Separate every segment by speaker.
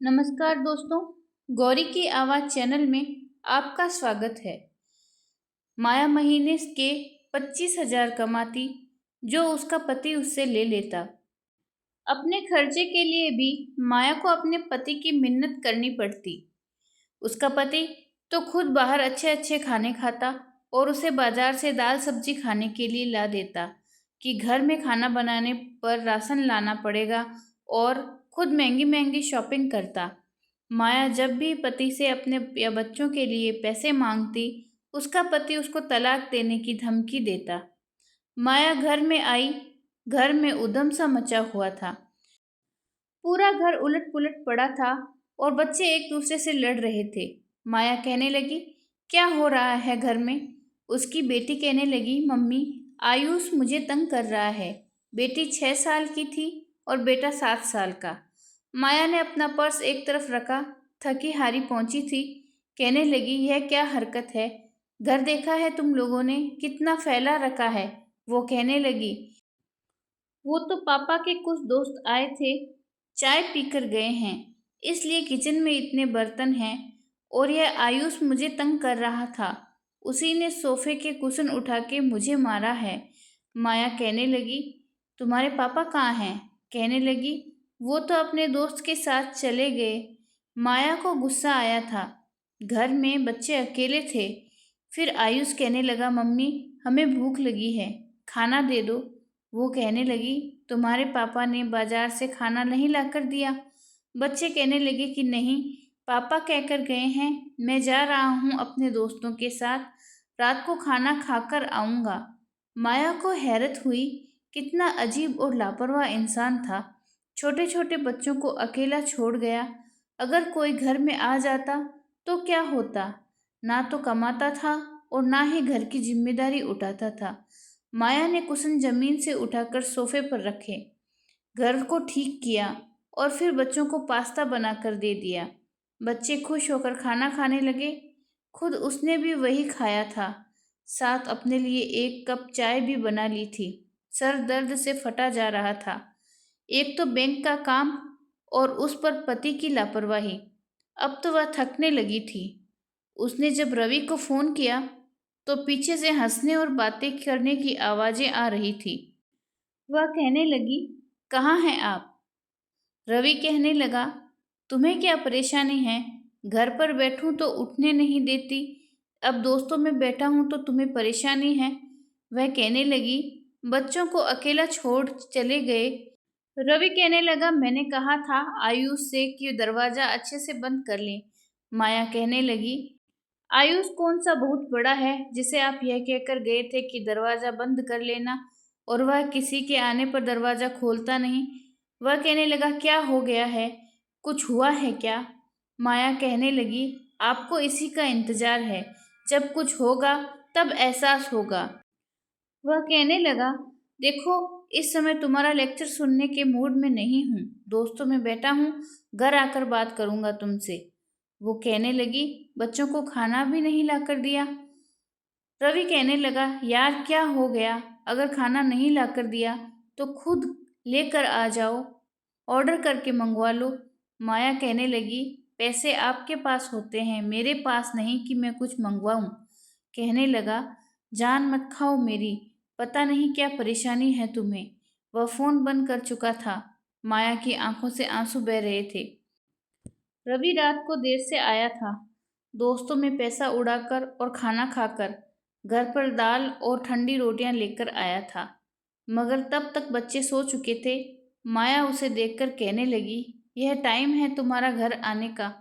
Speaker 1: नमस्कार दोस्तों, गौरी की आवाज़ चैनल में आपका स्वागत है। माया महीने के 25,000 कमाती, जो उसका पति उससे ले लेता। अपने खर्चे के लिए भी माया को अपने पति की मिन्नत करनी पड़ती। उसका पति तो खुद बाहर अच्छे अच्छे खाने खाता और उसे बाजार से दाल सब्जी खाने के लिए ला देता कि घर में खाना बनाने पर राशन लाना पड़ेगा, और खुद महंगी महंगी शॉपिंग करता। माया जब भी पति से अपने या बच्चों के लिए पैसे मांगती, उसका पति उसको तलाक देने की धमकी देता। माया घर में आई। घर में उधम सा मचा हुआ था। पूरा घर उलट पुलट पड़ा था और बच्चे एक दूसरे से लड़ रहे थे। माया कहने लगी, क्या हो रहा है घर में? उसकी बेटी कहने लगी, मम्मी, आयुष मुझे तंग कर रहा है। बेटी 6 साल की थी और बेटा 7 साल का। माया ने अपना पर्स एक तरफ रखा, थकी हारी पहुंची थी। कहने लगी, यह क्या हरकत है? घर देखा है तुम लोगों ने, कितना फैला रखा है। वो कहने लगी, वो तो पापा के कुछ दोस्त आए थे, चाय पीकर गए हैं, इसलिए किचन में इतने बर्तन हैं। और यह आयुष मुझे तंग कर रहा था, उसी ने सोफे के कुशन उठा के मुझे मारा है। माया कहने लगी, तुम्हारे पापा कहाँ हैं? कहने लगी, वो तो अपने दोस्त के साथ चले गए। माया को गुस्सा आया था। घर में बच्चे अकेले थे। फिर आयुष कहने लगा, मम्मी, हमें भूख लगी है, खाना दे दो। वो कहने लगी, तुम्हारे पापा ने बाजार से खाना नहीं लाकर दिया? बच्चे कहने लगे कि नहीं, पापा कहकर गए हैं, मैं जा रहा हूँ अपने दोस्तों के साथ, रात को खाना खाकर आऊँगा। माया को हैरत हुई, कितना अजीब और लापरवाह इंसान था। छोटे छोटे बच्चों को अकेला छोड़ गया। अगर कोई घर में आ जाता तो क्या होता? ना तो कमाता था और ना ही घर की जिम्मेदारी उठाता था। माया ने कुशन जमीन से उठाकर सोफे पर रखे, घर को ठीक किया और फिर बच्चों को पास्ता बनाकर दे दिया। बच्चे खुश होकर खाना खाने लगे। खुद उसने भी वही खाया था, साथ अपने लिए एक कप चाय भी बना ली थी। सर दर्द से फटा जा रहा था। एक तो बैंक का काम और उस पर पति की लापरवाही। अब तो वह थकने लगी थी। उसने जब रवि को फोन किया तो पीछे से हंसने और बातें करने की आवाजें आ रही थी। वह कहने लगी, कहाँ हैं आप? रवि कहने लगा, तुम्हें क्या परेशानी है? घर पर बैठूं तो उठने नहीं देती, अब दोस्तों में बैठा हूं तो तुम्हें परेशानी है। वह कहने लगी, बच्चों को अकेला छोड़ चले गए। रवि कहने लगा, मैंने कहा था आयुष से कि दरवाजा अच्छे से बंद कर ले। माया कहने लगी, आयुष कौन सा बहुत बड़ा है जिसे आप यह कहकर गए थे कि दरवाजा बंद कर लेना, और वह किसी के आने पर दरवाजा खोलता नहीं। वह कहने लगा, क्या हो गया है? कुछ हुआ है क्या? माया कहने लगी, आपको इसी का इंतजार है, जब कुछ होगा तब एहसास होगा। वह कहने लगा, देखो, इस समय तुम्हारा लेक्चर सुनने के मूड में नहीं हूँ, दोस्तों में बैठा हूँ, घर आकर बात करूंगा तुमसे। वो कहने लगी, बच्चों को खाना भी नहीं लाकर दिया। रवि कहने लगा, यार क्या हो गया? अगर खाना नहीं लाकर दिया तो खुद लेकर आ जाओ, ऑर्डर करके मंगवा लो। माया कहने लगी, पैसे आपके पास होते हैं, मेरे पास नहीं कि मैं कुछ मंगवाऊं। कहने लगा, जान मत खाओ मेरी, पता नहीं क्या परेशानी है तुम्हें। वह फोन बंद कर चुका था। माया की आंखों से आंसू बह रहे थे। रवि रात को देर से आया था, दोस्तों में पैसा उड़ाकर और खाना खाकर घर पर दाल और ठंडी रोटियां लेकर आया था, मगर तब तक बच्चे सो चुके थे। माया उसे देखकर कहने लगी, यह टाइम है तुम्हारा घर आने का,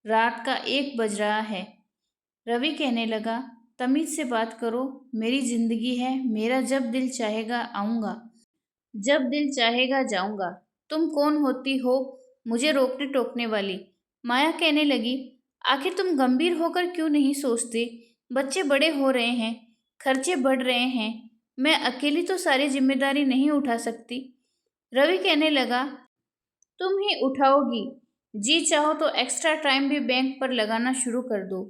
Speaker 1: रात का 1 बज रहा है। रवि कहने लगा, तमीज से बात करो, मेरी जिंदगी है, मेरा जब दिल चाहेगा आऊँगा, जब दिल चाहेगा जाऊंगा। तुम कौन होती हो मुझे रोकने टोकने वाली? माया कहने लगी, आखिर तुम गंभीर होकर क्यों नहीं सोचते? बच्चे बड़े हो रहे हैं, खर्चे बढ़ रहे हैं, मैं अकेली तो सारी जिम्मेदारी नहीं उठा सकती। रवि कहने लगा, तुम ही उठाओगी, जी चाहो तो एक्स्ट्रा टाइम भी बैंक पर लगाना शुरू कर दो।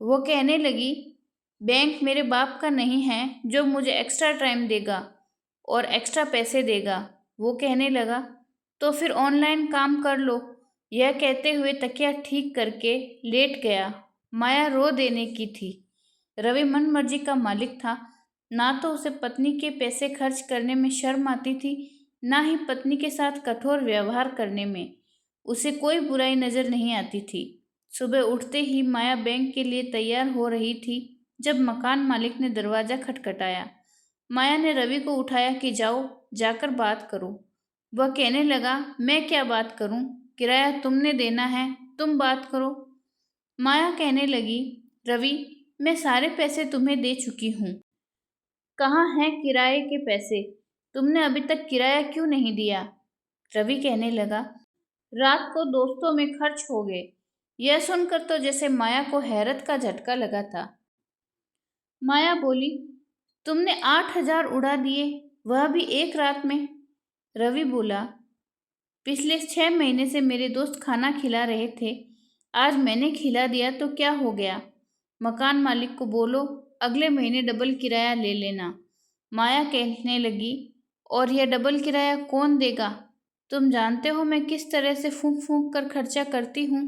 Speaker 1: वो कहने लगी, बैंक मेरे बाप का नहीं है जो मुझे एक्स्ट्रा टाइम देगा और एक्स्ट्रा पैसे देगा। वो कहने लगा, तो फिर ऑनलाइन काम कर लो, यह कहते हुए तकिया ठीक करके लेट गया। माया रो देने की थी। रवि मनमर्जी का मालिक था। ना तो उसे पत्नी के पैसे खर्च करने में शर्म आती थी, ना ही पत्नी के साथ कठोर व्यवहार करने में उसे कोई बुराई नजर नहीं आती थी। सुबह उठते ही माया बैंक के लिए तैयार हो रही थी जब मकान मालिक ने दरवाजा खटखटाया। माया ने रवि को उठाया कि जाओ, जाकर बात करो। वह कहने लगा, मैं क्या बात करूं? किराया तुमने देना है, तुम बात करो। माया कहने लगी, रवि, मैं सारे पैसे तुम्हें दे चुकी हूँ। कहाँ हैं किराए के पैसे? तुमने अभी तक किराया क्यों नहीं दिया? रवि कहने लगा, रात को दोस्तों में खर्च हो गए। यह सुनकर तो जैसे माया को हैरत का झटका लगा था। माया बोली, तुमने 8,000 उड़ा दिए, वह भी एक रात में। रवि बोला, पिछले 6 महीने से मेरे दोस्त खाना खिला रहे थे, आज मैंने खिला दिया तो क्या हो गया? मकान मालिक को बोलो अगले महीने डबल किराया ले लेना। माया कहने लगी, और यह डबल किराया कौन देगा? तुम जानते हो मैं किस तरह से फूंक फूंक कर खर्चा करती हूँ।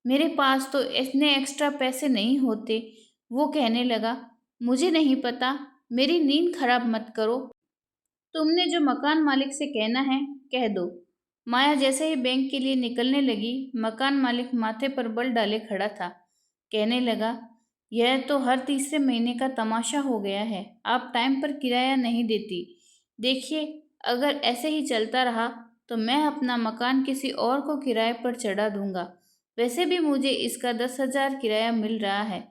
Speaker 1: मेरे पास तो इतने एक्स्ट्रा पैसे नहीं होते। वो कहने लगा, मुझे नहीं पता, मेरी नींद खराब मत करो। तुमने जो मकान मालिक से कहना है कह दो। माया जैसे ही बैंक के लिए निकलने लगी, मकान मालिक माथे पर बल डाले खड़ा था। कहने लगा, यह तो हर तीसरे महीने का तमाशा हो गया है। आप टाइम पर किराया नहीं देती। देखिए, अगर ऐसे ही चलता रहा तो मैं अपना मकान किसी और को किराए पर चढ़ा दूंगा। वैसे भी मुझे इसका 10,000 किराया मिल रहा है।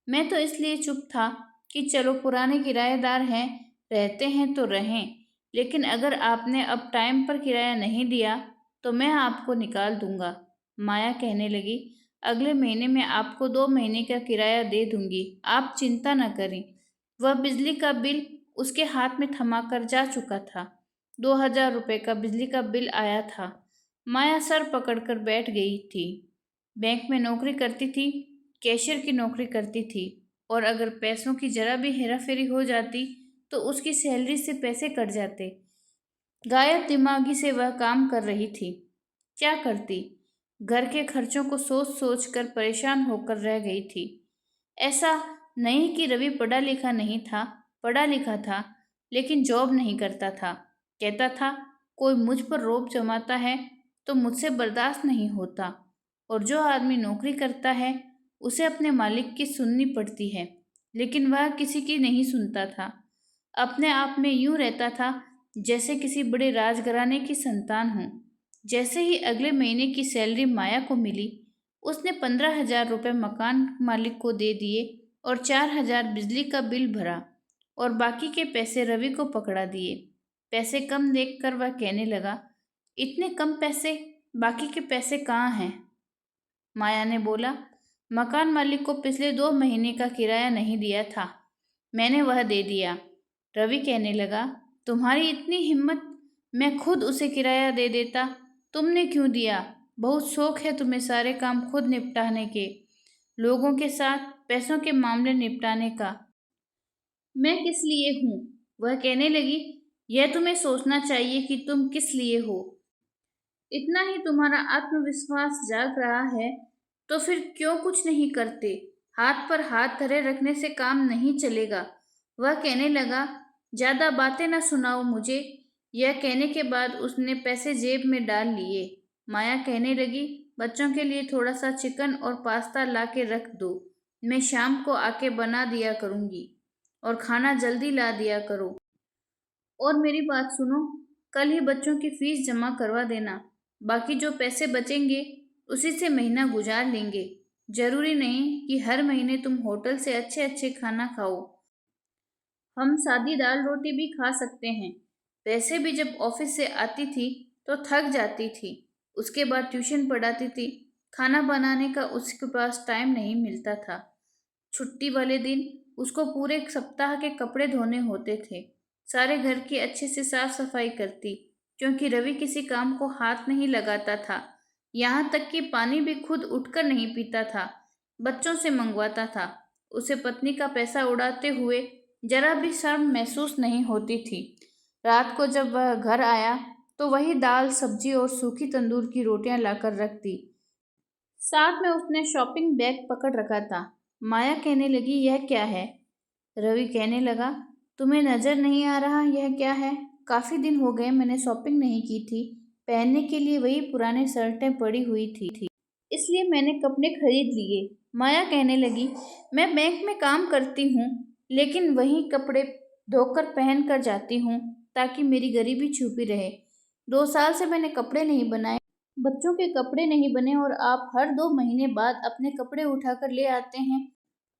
Speaker 1: मैं तो इसलिए चुप था कि चलो पुराने किराएदार हैं, रहते हैं तो रहें, लेकिन अगर आपने अब टाइम पर किराया नहीं दिया तो मैं आपको निकाल दूंगा। माया कहने लगी, अगले महीने में आपको 2 महीने का किराया दे दूंगी, आप चिंता न करें। वह बिजली का बिल उसके हाथ में थमाकर जा चुका था। 2,000 रुपये का बिजली का बिल आया था। माया सर पकड़कर बैठ गई थी। बैंक में नौकरी करती थी, कैशियर की नौकरी करती थी, और अगर पैसों की जरा भी हेराफेरी हो जाती तो उसकी सैलरी से पैसे कट जाते। गायब दिमागी से वह काम कर रही थी। क्या करती? घर के खर्चों को सोच सोच कर परेशान होकर रह गई थी। ऐसा नहीं कि रवि पढ़ा लिखा नहीं था, पढ़ा लिखा था, लेकिन जॉब नहीं करता था। कहता था, कोई मुझ पर रौब जमाता है तो मुझसे बर्दाश्त नहीं होता, और जो आदमी नौकरी करता है उसे अपने मालिक की सुननी पड़ती है, लेकिन वह किसी की नहीं सुनता था। अपने आप में यूं रहता था जैसे किसी बड़े राजघराने की संतान हो। जैसे ही अगले महीने की सैलरी माया को मिली, उसने 15,000 रुपये मकान मालिक को दे दिए और 4,000 बिजली का बिल भरा, और बाकी के पैसे रवि को पकड़ा दिए। पैसे कम देखकर वह कहने लगा, इतने कम पैसे, बाकी के पैसे कहाँ हैं? माया ने बोला, मकान मालिक को पिछले 2 महीने का किराया नहीं दिया था, मैंने वह दे दिया। रवि कहने लगा, तुम्हारी इतनी हिम्मत, मैं खुद उसे किराया दे देता। तुमने क्यों दिया? बहुत शौक है तुम्हें सारे काम खुद निपटाने के, लोगों के साथ पैसों के मामले निपटाने का। मैं किस लिए हूँ? वह कहने लगी, यह तुम्हें सोचना चाहिए कि तुम किस लिए हो। इतना ही तुम्हारा आत्मविश्वास जाग रहा है तो फिर क्यों कुछ नहीं करते? हाथ पर हाथ धरे रखने से काम नहीं चलेगा। वह कहने लगा, ज्यादा बातें न सुनाओ मुझे। यह कहने के बाद उसने पैसे जेब में डाल लिए। माया कहने लगी, बच्चों के लिए थोड़ा सा चिकन और पास्ता ला के रख दो, मैं शाम को आके बना दिया करूंगी, और खाना जल्दी ला दिया करो। और मेरी बात सुनो, कल ही बच्चों की फीस जमा करवा देना। बाकी जो पैसे बचेंगे उसी से महीना गुजार लेंगे। जरूरी नहीं कि हर महीने तुम होटल से अच्छे अच्छे खाना खाओ, हम सादी दाल रोटी भी खा सकते हैं। वैसे भी जब ऑफिस से आती थी तो थक जाती थी, उसके बाद ट्यूशन पढ़ाती थी, खाना बनाने का उसके पास टाइम नहीं मिलता था। छुट्टी वाले दिन उसको पूरे सप्ताह के कपड़े धोने होते थे। सारे घर की अच्छे से साफ सफाई करती, क्योंकि रवि किसी काम को हाथ नहीं लगाता था। यहाँ तक कि पानी भी खुद उठकर नहीं पीता था, बच्चों से मंगवाता था। उसे पत्नी का पैसा उड़ाते हुए जरा भी शर्म महसूस नहीं होती थी। रात को जब वह घर आया तो वही दाल सब्जी और सूखी तंदूर की रोटियां लाकर रख दी। साथ में उसने शॉपिंग बैग पकड़ रखा था। माया कहने लगी, यह क्या है? रवि कहने लगा, तुम्हें नजर नहीं आ रहा यह क्या है? काफी दिन हो गए मैंने शॉपिंग नहीं की थी। पहनने के लिए वही पुराने शर्टें पड़ी हुई थी, इसलिए मैंने कपड़े खरीद लिए। माया कहने लगी, मैं बैंक में काम करती हूँ, लेकिन वही कपड़े धोकर पहन कर जाती हूँ ताकि मेरी गरीबी छुपी रहे। 2 साल से मैंने कपड़े नहीं बनाए, बच्चों के कपड़े नहीं बने, और आप हर 2 महीने बाद अपने कपड़े उठाकर ले आते हैं।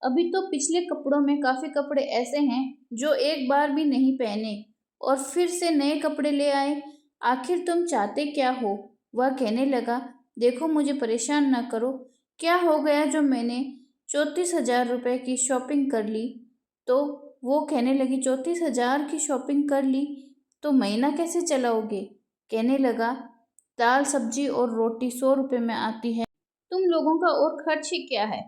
Speaker 1: अभी तो पिछले कपड़ों में काफी कपड़े ऐसे हैं जो एक बार भी नहीं पहने, और फिर से नए कपड़े ले आए। आखिर तुम चाहते क्या हो? वह कहने लगा, देखो मुझे परेशान न करो। क्या हो गया जो मैंने 34,000 रुपये की शॉपिंग कर ली? तो वो कहने लगी, 34,000 की शॉपिंग कर ली तो महीना कैसे चलाओगे? कहने लगा, दाल सब्जी और रोटी 100 रुपये में आती है, तुम लोगों का और खर्च ही क्या है?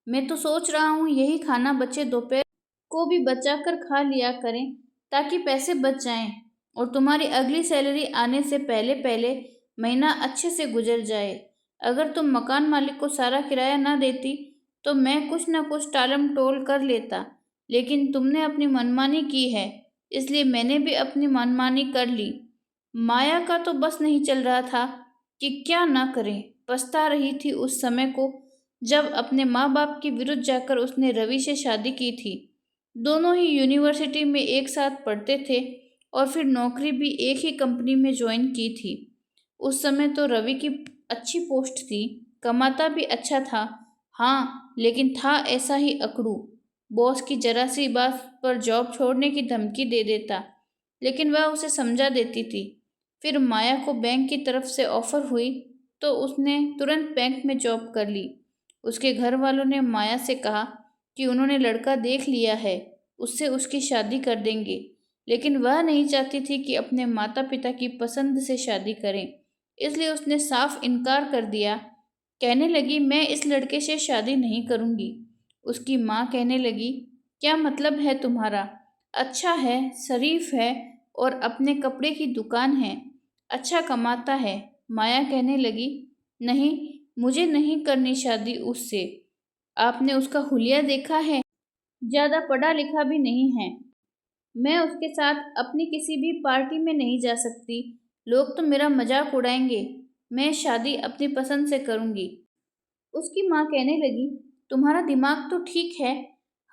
Speaker 1: मैं तो सोच रहा हूँ यही खाना बच्चे दोपहर को भी बचा कर खा लिया करें ताकि पैसे बच जाएं, और तुम्हारी अगली सैलरी आने से पहले पहले महीना अच्छे से गुजर जाए। अगर तुम मकान मालिक को सारा किराया ना देती तो मैं कुछ ना कुछ टालम टोल कर लेता, लेकिन तुमने अपनी मनमानी की है, इसलिए मैंने भी अपनी मनमानी कर ली। माया का तो बस नहीं चल रहा था कि क्या ना करें। पछता रही थी उस समय को जब अपने माँ बाप के विरुद्ध जाकर उसने रवि से शादी की थी। दोनों ही यूनिवर्सिटी में एक साथ पढ़ते थे और फिर नौकरी भी एक ही कंपनी में ज्वाइन की थी। उस समय तो रवि की अच्छी पोस्ट थी, कमाता भी अच्छा था। हाँ, लेकिन था ऐसा ही अकड़ू। बॉस की जरा सी बात पर जॉब छोड़ने की धमकी दे देता, लेकिन वह उसे समझा देती थी। फिर माया को बैंक की तरफ से ऑफर हुई तो उसने तुरंत बैंक में जॉब कर ली। उसके घर वालों ने माया से कहा कि उन्होंने लड़का देख लिया है, उससे उसकी शादी कर देंगे, लेकिन वह नहीं चाहती थी कि अपने माता पिता की पसंद से शादी करें, इसलिए उसने साफ इनकार कर दिया। कहने लगी, मैं इस लड़के से शादी नहीं करूंगी। उसकी माँ कहने लगी, क्या मतलब है तुम्हारा? अच्छा है, शरीफ है और अपने कपड़े की दुकान है, अच्छा कमाता है। माया कहने लगी, नहीं, मुझे नहीं करनी शादी उससे। आपने उसका हुलिया देखा है? ज्यादा पढ़ा लिखा भी नहीं है। मैं उसके साथ अपनी किसी भी पार्टी में नहीं जा सकती, लोग तो मेरा मजाक उड़ाएंगे। मैं शादी अपनी पसंद से करूंगी। उसकी माँ कहने लगी, तुम्हारा दिमाग तो ठीक है,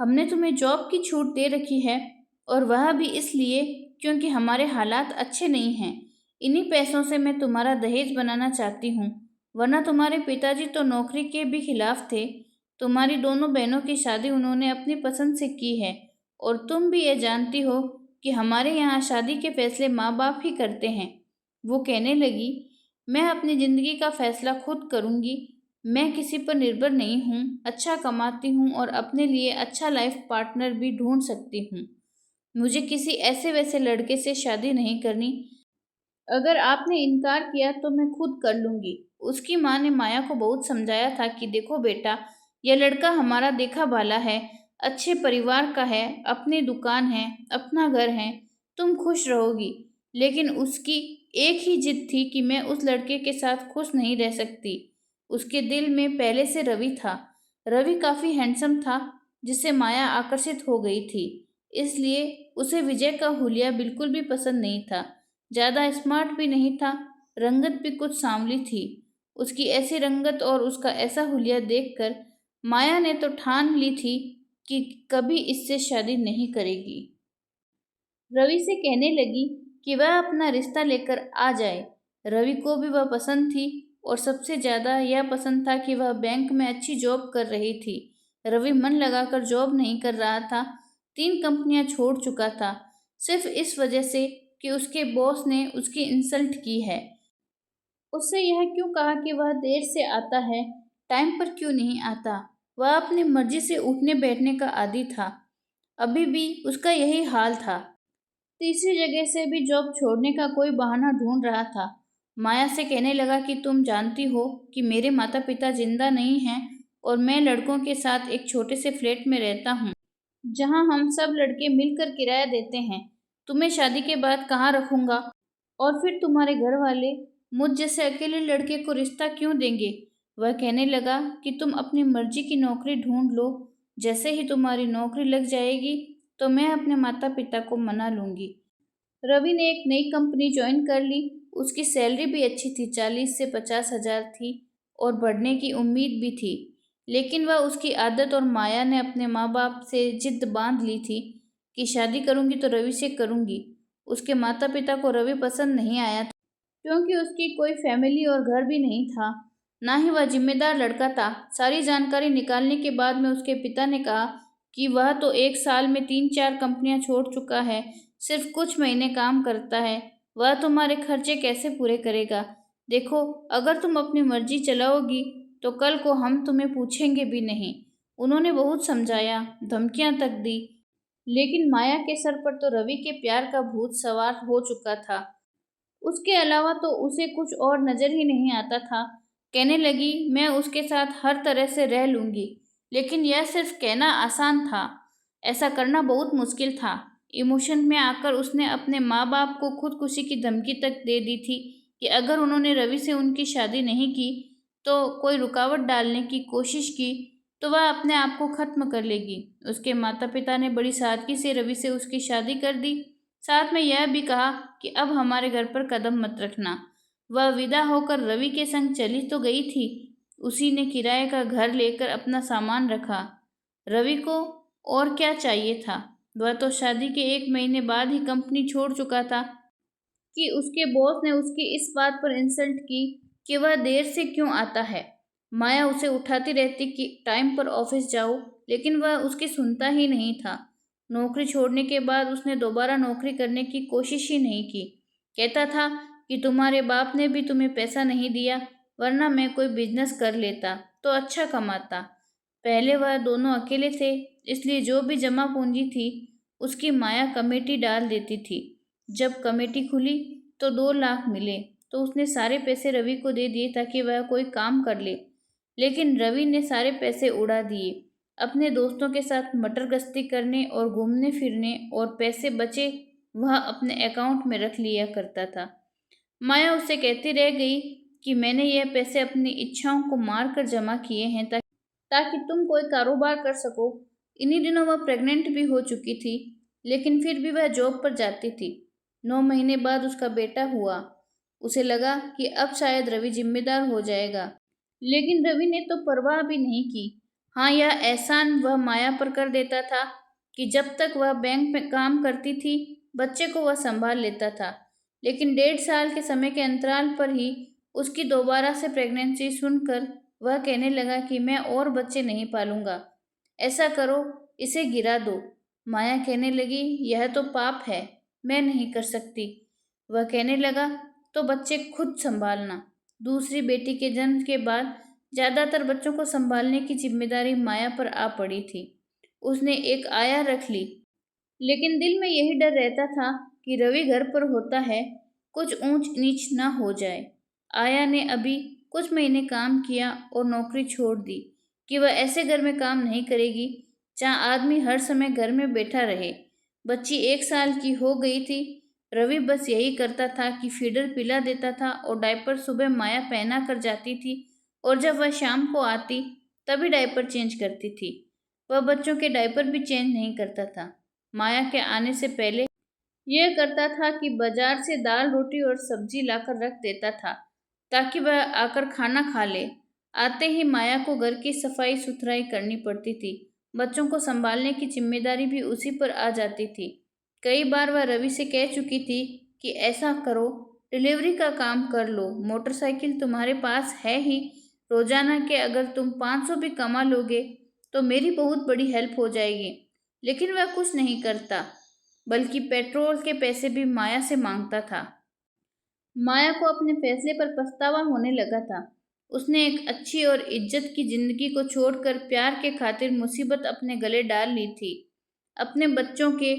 Speaker 1: हमने तुम्हें जॉब की छूट दे रखी है, और वह भी इसलिए क्योंकि हमारे हालात अच्छे नहीं हैं। इन्हीं पैसों से मैं तुम्हारा दहेज बनाना चाहती हूँ, वरना तुम्हारे पिताजी तो नौकरी के भी खिलाफ थे। तुम्हारी दोनों बहनों की शादी उन्होंने अपनी पसंद से की है, और तुम भी ये जानती हो कि हमारे यहाँ शादी के फैसले माँ बाप ही करते हैं। वो कहने लगी, मैं अपनी ज़िंदगी का फैसला खुद करूँगी। मैं किसी पर निर्भर नहीं हूँ, अच्छा कमाती हूँ और अपने लिए अच्छा लाइफ पार्टनर भी ढूंढ सकती हूँ। मुझे किसी ऐसे वैसे लड़के से शादी नहीं करनी। अगर आपने इनकार किया तो मैं खुद कर लूंगी। उसकी माँ ने माया को बहुत समझाया था कि देखो बेटा, यह लड़का हमारा देखा भाला है, अच्छे परिवार का है, अपनी दुकान है, अपना घर है, तुम खुश रहोगी। लेकिन उसकी एक ही जिद थी कि मैं उस लड़के के साथ खुश नहीं रह सकती। उसके दिल में पहले से रवि था। रवि काफी हैंडसम था, जिससे माया आकर्षित हो गई थी। इसलिए उसे विजय का हुलिया बिल्कुल भी पसंद नहीं था। ज्यादा स्मार्ट भी नहीं था, रंगत भी कुछ सांवली थी। उसकी ऐसी रंगत और उसका ऐसा हुलिया देखकर माया ने तो ठान ली थी कि कभी इससे शादी नहीं करेगी। रवि से कहने लगी कि वह अपना रिश्ता लेकर आ जाए। रवि को भी वह पसंद थी, और सबसे ज्यादा यह पसंद था कि वह बैंक में अच्छी जॉब कर रही थी। रवि मन लगाकर जॉब नहीं कर रहा था, 3 कंपनियां छोड़ चुका था, सिर्फ इस वजह से कि उसके बॉस ने उसकी इंसल्ट की है। उससे यह क्यों कहा कि वह देर से आता है, टाइम पर क्यों नहीं आता। वह अपनी मर्जी से उठने बैठने का आदी था। अभी भी उसका यही हाल था। तीसरी जगह से भी जॉब छोड़ने का कोई बहाना ढूंढ रहा था। माया से कहने लगा कि तुम जानती हो कि मेरे माता पिता जिंदा नहीं हैं, और मैं लड़कों के साथ एक छोटे से फ्लैट में रहता हूँ, जहाँ हम सब लड़के मिलकर किराया देते हैं। तुम्हें शादी के बाद कहाँ रखूंगा? और फिर तुम्हारे घर वाले मुझ जैसे अकेले लड़के को रिश्ता क्यों देंगे? वह कहने लगा कि तुम अपनी मर्जी की नौकरी ढूंढ लो, जैसे ही तुम्हारी नौकरी लग जाएगी तो मैं अपने माता पिता को मना लूंगी। रवि ने एक नई कंपनी ज्वाइन कर ली। उसकी सैलरी भी अच्छी थी, 40 से 50 हजार थी और बढ़ने की उम्मीद भी थी। लेकिन वह उसकी आदत और माया ने अपने माँ बाप से जिद बांध ली थी कि शादी करूंगी तो रवि से करूंगी। उसके माता पिता को रवि पसंद नहीं आया था, क्योंकि उसकी कोई फैमिली और घर भी नहीं था, ना ही वह जिम्मेदार लड़का था। सारी जानकारी निकालने के बाद में उसके पिता ने कहा कि वह तो एक साल में 3-4 कंपनियां छोड़ चुका है, सिर्फ कुछ महीने काम करता है, वह तुम्हारे खर्चे कैसे पूरे करेगा। देखो, अगर तुम अपनी मर्जी चलाओगी तो कल को हम तुम्हें पूछेंगे भी नहीं। उन्होंने बहुत समझाया, धमकियां तक दी, लेकिन माया के सर पर तो रवि के प्यार का भूत सवार हो चुका था। उसके अलावा तो उसे कुछ और नजर ही नहीं आता था। कहने लगी, मैं उसके साथ हर तरह से रह लूंगी। लेकिन यह सिर्फ कहना आसान था, ऐसा करना बहुत मुश्किल था। इमोशन में आकर उसने अपने माँ बाप को खुदकुशी की धमकी तक दे दी थी कि अगर उन्होंने रवि से उनकी शादी नहीं की, तो कोई रुकावट डालने की कोशिश की तो वह अपने आप को खत्म कर लेगी। उसके माता पिता ने बड़ी सादगी से रवि से उसकी शादी कर दी। साथ में यह भी कहा कि अब हमारे घर पर कदम मत रखना। वह विदा होकर रवि के संग चली तो गई थी। उसी ने किराए का घर लेकर अपना सामान रखा। रवि को और क्या चाहिए था। वह तो शादी के 1 महीने बाद ही कंपनी छोड़ चुका था कि उसके बॉस ने उसकी इस बात पर इंसल्ट की कि वह देर से क्यों आता है। माया उसे उठाती रहती कि टाइम पर ऑफिस जाओ, लेकिन वह उसकी सुनता ही नहीं था। नौकरी छोड़ने के बाद उसने दोबारा नौकरी करने की कोशिश ही नहीं की। कहता था कि तुम्हारे बाप ने भी तुम्हें पैसा नहीं दिया, वरना मैं कोई बिजनेस कर लेता तो अच्छा कमाता। पहले वह दोनों अकेले थे, इसलिए जो भी जमा पूंजी थी उसकी माया कमेटी डाल देती थी। जब कमेटी खुली तो 2 लाख मिले, तो उसने सारे पैसे रवि को दे दिए ताकि वह कोई काम कर ले। लेकिन रवि ने सारे पैसे उड़ा दिए। अपने दोस्तों के साथ मटर गश्ती करने और घूमने फिरने, और पैसे बचे वह अपने अकाउंट में रख लिया करता था। माया उससे कहती रह गई कि मैंने यह पैसे अपनी इच्छाओं को मार कर जमा किए हैं ताकि तुम कोई कारोबार कर सको। इन्हीं दिनों वह प्रेग्नेंट भी हो चुकी थी, लेकिन फिर भी वह जॉब पर जाती थी। 9 महीने बाद उसका बेटा हुआ। उसे लगा कि अब शायद रवि जिम्मेदार हो जाएगा, लेकिन रवि ने तो परवाह भी नहीं की। हाँ, यह एहसान वह माया पर कर देता था कि जब तक वह बैंक में काम करती थी बच्चे को वह संभाल लेता था। लेकिन 1.5 साल के समय के अंतराल पर ही उसकी दोबारा से प्रेगनेंसी सुनकर वह कहने लगा कि मैं और बच्चे नहीं पालूंगा। ऐसा करो, इसे गिरा दो। माया कहने लगी, यह तो पाप है, मैं नहीं कर सकती। वह कहने लगा, तो बच्चे खुद संभालना। दूसरी बेटी के जन्म के बाद ज्यादातर बच्चों को संभालने की जिम्मेदारी माया पर आ पड़ी थी। उसने एक आया रख ली, लेकिन दिल में यही डर रहता था कि रवि घर पर होता है, कुछ ऊंच नीच ना हो जाए। आया ने अभी कुछ महीने काम किया और नौकरी छोड़ दी कि वह ऐसे घर में काम नहीं करेगी जहाँ आदमी हर समय घर में बैठा रहे। बच्ची 1 साल की हो गई थी। रवि बस यही करता था कि फीडर पिला देता था और डायपर सुबह माया पहना कर जाती थी, और जब वह शाम को आती तभी डायपर चेंज करती थी। वह बच्चों के डायपर भी चेंज नहीं करता था। माया के आने से पहले यह करता था कि बाजार से दाल रोटी और सब्जी लाकर रख देता था ताकि वह आकर खाना खा ले। आते ही माया को घर की सफाई सुथराई करनी पड़ती थी। बच्चों को संभालने की जिम्मेदारी भी उसी पर आ जाती थी। कई बार वह रवि से कह चुकी थी कि ऐसा करो, डिलीवरी का काम कर लो, मोटरसाइकिल तुम्हारे पास है ही, रोजाना के अगर तुम 500 भी कमा लोगे तो मेरी बहुत बड़ी हेल्प हो जाएगी। लेकिन वह कुछ नहीं करता, बल्कि पेट्रोल के पैसे भी माया से मांगता था। माया को अपने फैसले पर पछतावा होने लगा था। उसने एक अच्छी और इज्जत की जिंदगी को छोड़कर प्यार के खातिर मुसीबत अपने गले डाल ली थी। अपने बच्चों के,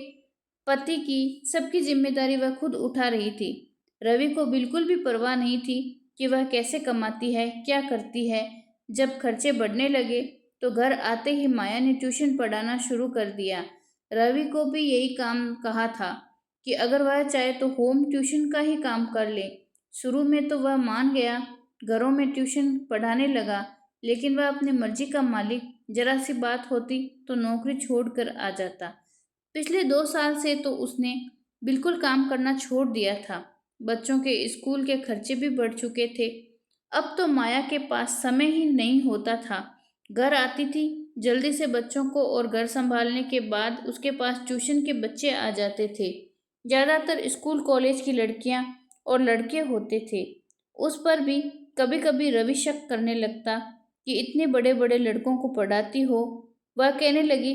Speaker 1: पति की, सबकी जिम्मेदारी वह खुद उठा रही थी। रवि को बिल्कुल भी परवाह नहीं थी कि वह कैसे कमाती है, क्या करती है। जब खर्चे बढ़ने लगे तो घर आते ही माया ने ट्यूशन पढ़ाना शुरू कर दिया। रवि को भी यही काम कहा था कि अगर वह चाहे तो होम ट्यूशन का ही काम कर ले। शुरू में तो वह मान गया। घरों में ट्यूशन पढ़ाने लगा, लेकिन वह अपनी मर्जी का मालिक। जरा सी बात होती तो नौकरी छोड़कर आ जाता। पिछले 2 साल से तो उसने बिल्कुल काम करना छोड़ दिया था। बच्चों के स्कूल के खर्चे भी बढ़ चुके थे। अब तो माया के पास समय ही नहीं होता था। घर आती थी जल्दी से बच्चों को, और घर संभालने के बाद उसके पास ट्यूशन के बच्चे आ जाते थे। ज़्यादातर स्कूल कॉलेज की लड़कियां और लड़के होते थे। उस पर भी कभी कभी रवि शक करने लगता कि इतने बड़े बड़े लड़कों को पढ़ाती हो। वह कहने लगी,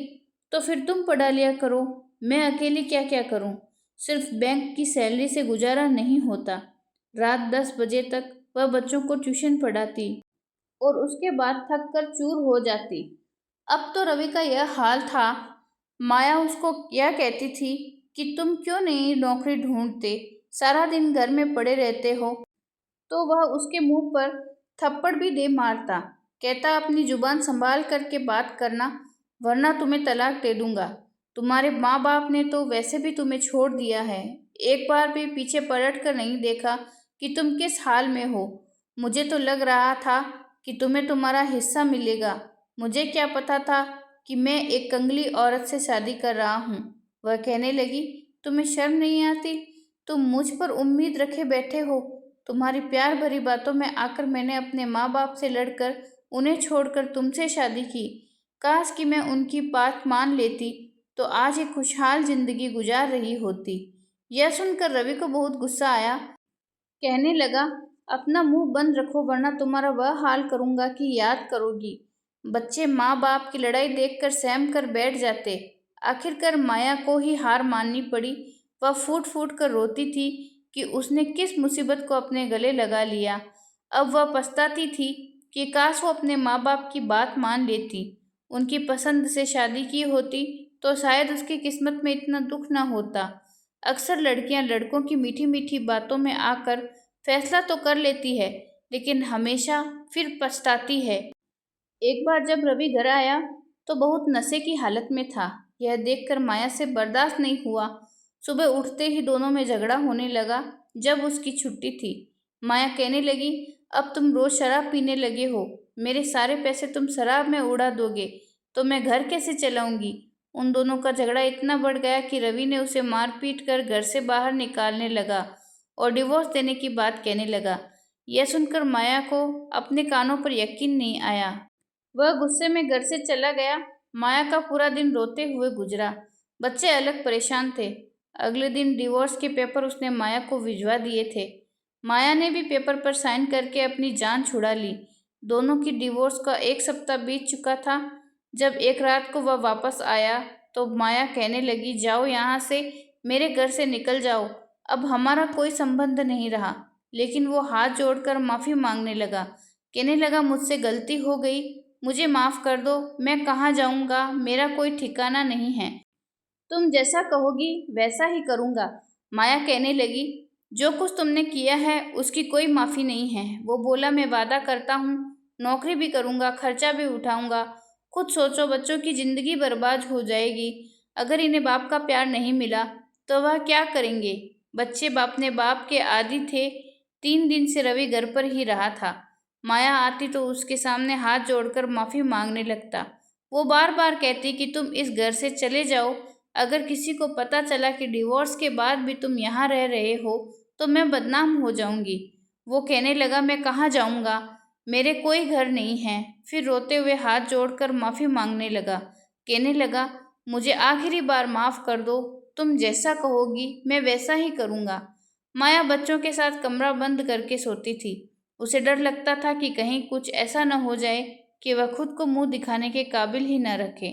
Speaker 1: तो फिर तुम पढ़ा लिया करो, मैं अकेली क्या क्या करूं? सिर्फ बैंक की सैलरी से गुजारा नहीं होता। रात 10 बजे तक वह बच्चों को ट्यूशन पढ़ाती और उसके बाद थक कर चूर हो जाती। अब तो रवि का यह हाल था। माया उसको यह कहती थी कि तुम क्यों नहीं नौकरी ढूंढते, सारा दिन घर में पड़े रहते हो। तो वह उसके मुंह पर थप्पड़ भी दे मारता, कहता अपनी जुबान संभाल करके बात करना, वरना तुम्हें तलाक दे दूंगा। तुम्हारे माँ बाप ने तो वैसे भी तुम्हें छोड़ दिया है, एक बार भी पीछे पलट कर नहीं देखा कि तुम किस हाल में हो। मुझे तो लग रहा था कि तुम्हें तुम्हारा हिस्सा मिलेगा। मुझे क्या पता था कि मैं एक कंगली औरत से शादी कर रहा हूँ। वह कहने लगी, तुम्हें शर्म नहीं आती? तुम मुझ पर उम्मीद रखे बैठे हो। तुम्हारी प्यार भरी बातों में आकर मैंने अपने माँ बाप से लड़कर उन्हें छोड़कर तुमसे शादी की। काश कि मैं उनकी बात मान लेती तो आज एक खुशहाल जिंदगी गुजार रही होती। यह सुनकर रवि को बहुत गुस्सा आया। कहने लगा, अपना मुंह बंद रखो, वरना तुम्हारा वह हाल करूंगा कि याद करोगी। बच्चे माँ बाप की लड़ाई देखकर सहम कर बैठ जाते। आखिरकार माया को ही हार माननी पड़ी। वह फूट फूट कर रोती थी कि उसने किस मुसीबत को अपने गले लगा लिया। अब वह पछताती थी कि काश वो अपने माँ बाप की बात मान लेती, उनकी पसंद से शादी की होती तो शायद उसकी किस्मत में इतना दुख न होता। अक्सर लड़कियां लड़कों की मीठी मीठी बातों में आकर फैसला तो कर लेती है, लेकिन हमेशा फिर पछताती है। एक बार जब रवि घर आया तो बहुत नशे की हालत में था। यह देखकर माया से बर्दाश्त नहीं हुआ। सुबह उठते ही दोनों में झगड़ा होने लगा। जब उसकी छुट्टी थी, माया कहने लगी, अब तुम रोज शराब पीने लगे हो, मेरे सारे पैसे तुम शराब में उड़ा दोगे तो मैं घर कैसे चलाऊंगी? उन दोनों का झगड़ा इतना बढ़ गया कि रवि ने उसे मार पीट कर घर से बाहर निकालने लगा और डिवोर्स देने की बात कहने लगा। यह सुनकर माया को अपने कानों पर यकीन नहीं आया। वह गुस्से में घर से चला गया। माया का पूरा दिन रोते हुए गुजरा। बच्चे अलग परेशान थे। अगले दिन डिवोर्स के पेपर उसने माया को भिजवा दिए थे। माया ने भी पेपर पर साइन करके अपनी जान छुड़ा ली। दोनों की डिवोर्स का 1 सप्ताह बीत चुका था। जब एक रात को वह वापस आया तो माया कहने लगी, जाओ यहाँ से, मेरे घर से निकल जाओ, अब हमारा कोई संबंध नहीं रहा। लेकिन वो हाथ जोड़कर माफी मांगने लगा। कहने लगा, मुझसे गलती हो गई, मुझे माफ कर दो, मैं कहाँ जाऊंगा, मेरा कोई ठिकाना नहीं है। तुम जैसा कहोगी वैसा ही करूंगा। माया कहने लगी, जो कुछ तुमने किया है उसकी कोई माफी नहीं है। वो बोला, मैं वादा करता हूँ, नौकरी भी करूंगा, खर्चा भी उठाऊंगा। खुद सोचो, बच्चों की जिंदगी बर्बाद हो जाएगी। अगर इन्हें बाप का प्यार नहीं मिला तो वह क्या करेंगे? बच्चे अपने बाप के आदी थे। 3 दिन से रवि घर पर ही रहा था। माया आती तो उसके सामने हाथ जोड़कर माफी मांगने लगता। वो बार बार कहती कि तुम इस घर से चले जाओ। अगर किसी को पता चला कि डिवोर्स के बाद भी तुम यहाँ रह रहे हो तो मैं बदनाम हो जाऊंगी। वो कहने लगा, मैं कहाँ जाऊंगा, मेरे कोई घर नहीं है। फिर रोते हुए हाथ जोड़कर माफी मांगने लगा। कहने लगा, मुझे आखिरी बार माफ कर दो, तुम जैसा कहोगी मैं वैसा ही करूंगा। माया बच्चों के साथ कमरा बंद करके सोती थी। उसे डर लगता था कि कहीं कुछ ऐसा न हो जाए कि वह खुद को मुंह दिखाने के काबिल ही न रखे।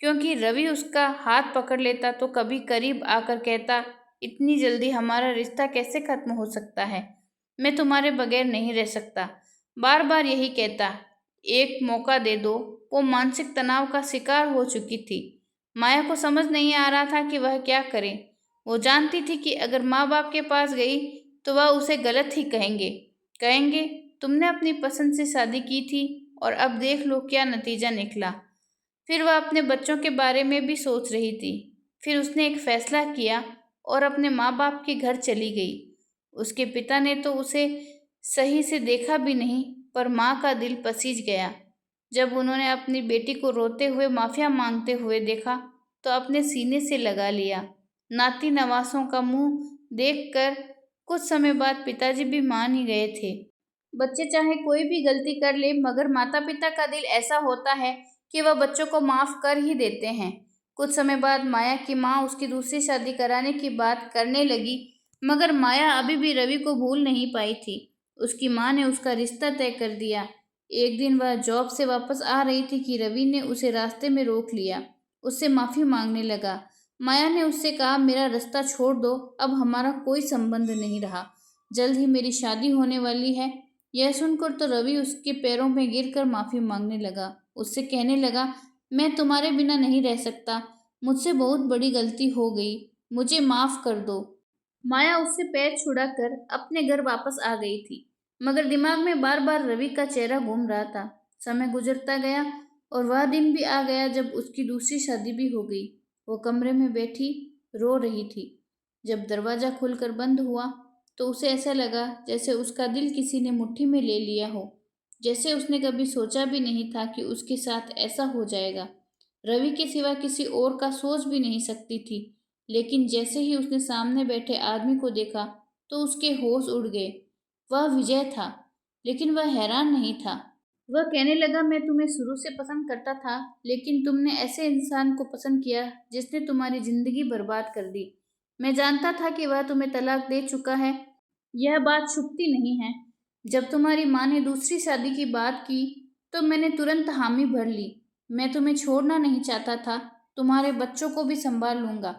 Speaker 1: क्योंकि रवि उसका हाथ पकड़ लेता तो कभी करीब आकर कहता, इतनी जल्दी हमारा रिश्ता कैसे खत्म हो सकता है, मैं तुम्हारे बगैर नहीं रह सकता। बार बार यही कहता, एक मौका दे दो। वो मानसिक तनाव का शिकार हो चुकी थी। माया को समझ नहीं आ रहा था कि वह क्या करे। वो जानती थी कि अगर माँ बाप के पास गई तो वह उसे गलत ही कहेंगे। कहेंगे, तुमने अपनी पसंद से शादी की थी और अब देख लो क्या नतीजा निकला। फिर वह अपने बच्चों के बारे में भी सोच रही थी। फिर उसने एक फैसला किया और अपने माँ बाप के घर चली गई। उसके पिता ने तो उसे सही से देखा भी नहीं, पर माँ का दिल पसीज गया। जब उन्होंने अपनी बेटी को रोते हुए माफिया मांगते हुए देखा तो अपने सीने से लगा लिया। नाती नवासों का मुंह देखकर कुछ समय बाद पिताजी भी मान ही गए थे। बच्चे चाहे कोई भी गलती कर ले, मगर माता पिता का दिल ऐसा होता है कि वह बच्चों को माफ कर ही देते हैं। कुछ समय बाद माया की माँ उसकी दूसरी शादी कराने की बात करने लगी, मगर माया अभी भी रवि को भूल नहीं पाई थी। उसकी माँ ने उसका रिश्ता तय कर दिया। एक दिन वह जॉब से वापस आ रही थी कि रवि ने उसे रास्ते में रोक लिया। उससे माफी मांगने लगा। माया ने उससे कहा, मेरा रास्ता छोड़ दो, अब हमारा कोई संबंध नहीं रहा। जल्द ही मेरी शादी होने वाली है। यह सुनकर तो रवि उसके पैरों में गिरकर माफी मांगने लगा। उससे कहने लगा, मैं तुम्हारे बिना नहीं रह सकता, मुझसे बहुत बड़ी गलती हो गई, मुझे माफ कर दो। माया उससे पैर छुड़ाकर अपने घर वापस आ गई थी, मगर दिमाग में बार बार रवि का चेहरा घूम रहा था। समय गुजरता गया और वह दिन भी आ गया जब उसकी दूसरी शादी भी हो गई। वो कमरे में बैठी रो रही थी। जब दरवाजा खुलकर बंद हुआ तो उसे ऐसा लगा जैसे उसका दिल किसी ने मुट्ठी में ले लिया हो, जैसे उसने कभी सोचा भी नहीं था कि उसके साथ ऐसा हो जाएगा। रवि के सिवा किसी और का सोच भी नहीं सकती थी, लेकिन जैसे ही उसने सामने बैठे आदमी को देखा तो उसके होश उड़ गए। वह विजय था, लेकिन वह हैरान नहीं था। वह कहने लगा, मैं तुम्हें शुरू से पसंद करता था, लेकिन तुमने ऐसे इंसान को पसंद किया जिसने तुम्हारी जिंदगी बर्बाद कर दी। मैं जानता था कि वह तुम्हें तलाक दे चुका है, यह बात छुपती नहीं है। जब तुम्हारी माँ ने दूसरी शादी की बात की तो मैंने तुरंत हामी भर ली। मैं तुम्हें छोड़ना नहीं चाहता था, तुम्हारे बच्चों को भी संभाल लूंगा।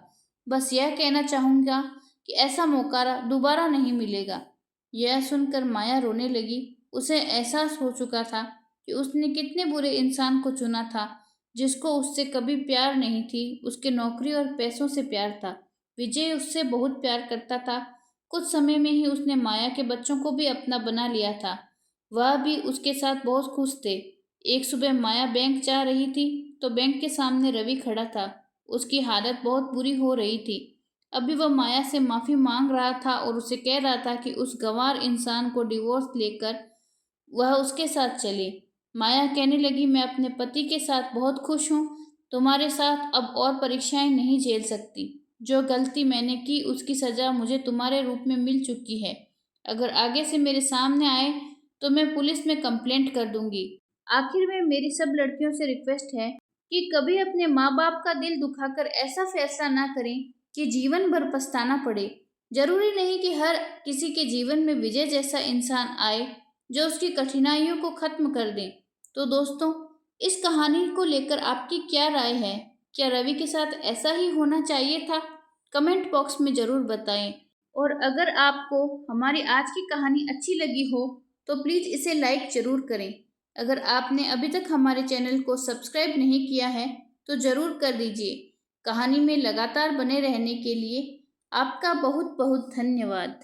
Speaker 1: बस यह कहना चाहूंगा कि ऐसा मौका दोबारा नहीं मिलेगा। यह सुनकर माया रोने लगी। उसे एहसास हो चुका था कि उसने कितने बुरे इंसान को चुना था, जिसको उससे कभी प्यार नहीं थी, उसके नौकरी और पैसों से प्यार था। विजय उससे बहुत प्यार करता था। कुछ समय में ही उसने माया के बच्चों को भी अपना बना लिया था। वह भी उसके साथ बहुत खुश थे। एक सुबह माया बैंक जा रही थी तो बैंक के सामने रवि खड़ा था। उसकी हालत बहुत बुरी हो रही थी। अभी वह माया से माफी मांग रहा था और उसे कह रहा था कि उस गंवार इंसान को डिवोर्स लेकर वह उसके साथ चले। माया कहने लगी, मैं अपने पति के साथ बहुत खुश हूँ, तुम्हारे साथ अब और परीक्षाएं नहीं झेल सकती। जो गलती मैंने की उसकी सजा मुझे तुम्हारे रूप में मिल चुकी है। अगर आगे से मेरे सामने आए तो मैं पुलिस में कंप्लेंट कर दूंगी। आखिर में मेरी सब लड़कियों से रिक्वेस्ट है कि कभी अपने माँ बाप का दिल दुखाकर ऐसा फैसला ना करें कि जीवन भर पछताना पड़े। जरूरी नहीं कि हर किसी के जीवन में विजय जैसा इंसान आए जो उसकी कठिनाइयों को खत्म कर दे। तो दोस्तों, इस कहानी को लेकर आपकी क्या राय है? क्या रवि के साथ ऐसा ही होना चाहिए था? कमेंट बॉक्स में जरूर बताएं। और अगर आपको हमारी आज की कहानी अच्छी लगी हो तो प्लीज़ इसे लाइक जरूर करें। अगर आपने अभी तक हमारे चैनल को सब्सक्राइब नहीं किया है तो जरूर कर दीजिए। कहानी में लगातार बने रहने के लिए आपका बहुत बहुत धन्यवाद।